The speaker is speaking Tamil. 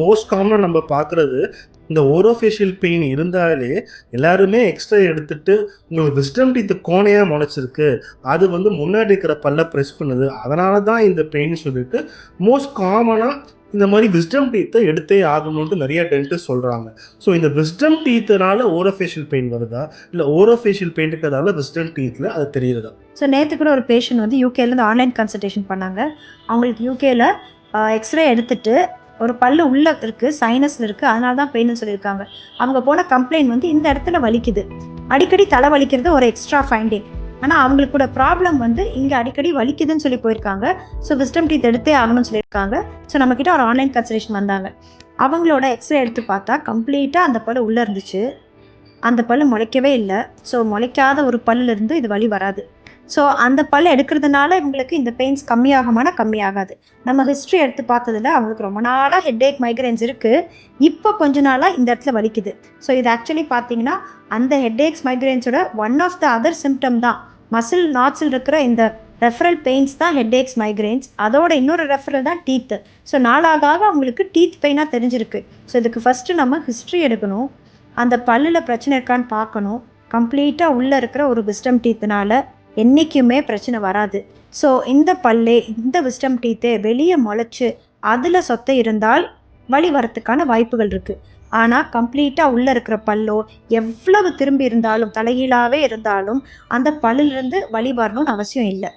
மோஸ்ட் காமனா நம்ம பார்க்குறது, இந்த ஓரோஃபேஷியல் பெயின் இருந்தாலே, எல்லாருமே எக்ஸ்ரே எடுத்துட்டு, உங்களுக்கு விஸ்டம் டீத் கோணையா மொளச்சிருக்கு. அது வந்து முன்னாடி இருக்கிற பல்ல பிரஸ் பண்ணுது. அதனால தான் இந்த பெயின்னு சொல்லிட்டு, மோஸ்ட் காமனா இந்த மாரி விஸ்டம் டீத்த எடுத்தே ஆகணுன்ட்டு நெறைய டென்டிஸ்ட் சொல்றாங்க. ஸோ இந்த விஸ்டம் டீத்துனால ஓரோஃபேஷியல் பெயின் வருதா? இல்ல ஓரோஃபேஷியல் பெயின் இருக்கிறதால விஸ்டம் டீத்ல அது தெரியுறதா? ஸோ நேற்று கூட ஒரு பேஷண்ட் வந்து யூகேலேருந்து ஆன்லைன் கன்சல்டேஷன் பண்ணாங்க. அவங்களுக்கு யூகேல எக்ஸ்ரே எடுத்துட்டு ஒரு பல்லு உள்ள இருக்கு, சைனஸ்ல இருக்கு, அதனால தான் பெயின்னு சொல்லியிருக்காங்க. அவங்க போன கம்ப்ளைண்ட் வந்து இந்த இடத்துல வலிக்குது. அடிக்கடி தலை வலிக்கிறது ஒரு எக்ஸ்ட்ரா ஃபைண்டிங். ஆனால் அவங்களுக்கு கூட ப்ராப்ளம் வந்து இங்கே அடிக்கடி வலிக்குதுன்னு சொல்லி போயிருக்காங்க. ஸோ விஸ்டம் டீத் எடுத்தே ஆகணும்னு சொல்லியிருக்காங்க. ஸோ நம்மக்கிட்ட ஒரு ஆன்லைன் கன்சல்டேஷன் வந்தாங்க. அவங்களோட எக்ஸ்ரே எடுத்து பார்த்தா கம்ப்ளீட்டாக அந்த பல்லு உள்ளே இருந்துச்சு. அந்த பல்லு முளைக்கவே இல்லை. ஸோ முளைக்காத ஒரு பல்லுலேருந்து இது வலி வராது. ஸோ அந்த பல் எடுக்கிறதுனால இவங்களுக்கு இந்த பெயின்ஸ் கம்மியாகுமானா கம்மியாகாது. நம்ம ஹிஸ்ட்ரி எடுத்து பார்த்ததுல அவங்களுக்கு ரொம்ப நாளாக ஹெட்டேக் மைக்ரைன்ஸ் இருக்குது. இப்போ கொஞ்ச நாளாக இந்த இடத்துல வலிக்குது. ஸோ இது ஆக்சுவலி பார்த்தீங்கன்னா அந்த ஹெட்டேக்ஸ் மைக்ரைன்ஸோட one of the other symptom தான். மசில் நாட்ஸில் இருக்கிற இந்த ரெஃபரல் பெயின்ஸ் தான் ஹெட்டேக்ஸ் மைக்ரைன்ஸ். அதோட இன்னொரு ரெஃபரல் தான் டீத்து. ஸோ நாளாக அவங்களுக்கு டீத் பெயினாக தெரிஞ்சிருக்கு. ஸோ இதுக்கு ஃபஸ்ட்டு நம்ம ஹிஸ்ட்ரி எடுக்கணும். அந்த பல்லில் பிரச்சனை இருக்கான்னு பார்க்கணும். கம்ப்ளீட்டாக உள்ளே இருக்கிற ஒரு விஸ்டம் டீத்துனால என்றைக்குமே பிரச்சனை வராது. ஸோ இந்த பல்லே, இந்த விஸ்டம் டீத்தே வெளியே முளைச்சி அதில் சொத்தை இருந்தால் வலி வரத்துக்கான வாய்ப்புகள் இருக்குது. ஆனால் கம்ப்ளீட்டாக உள்ளே இருக்கிற பல்லோ எவ்வளவு திரும்பி இருந்தாலும் தலைகீழாகவே இருந்தாலும் அந்த பல்லிலிருந்து வலி வரணும்னு அவசியம் இல்லை.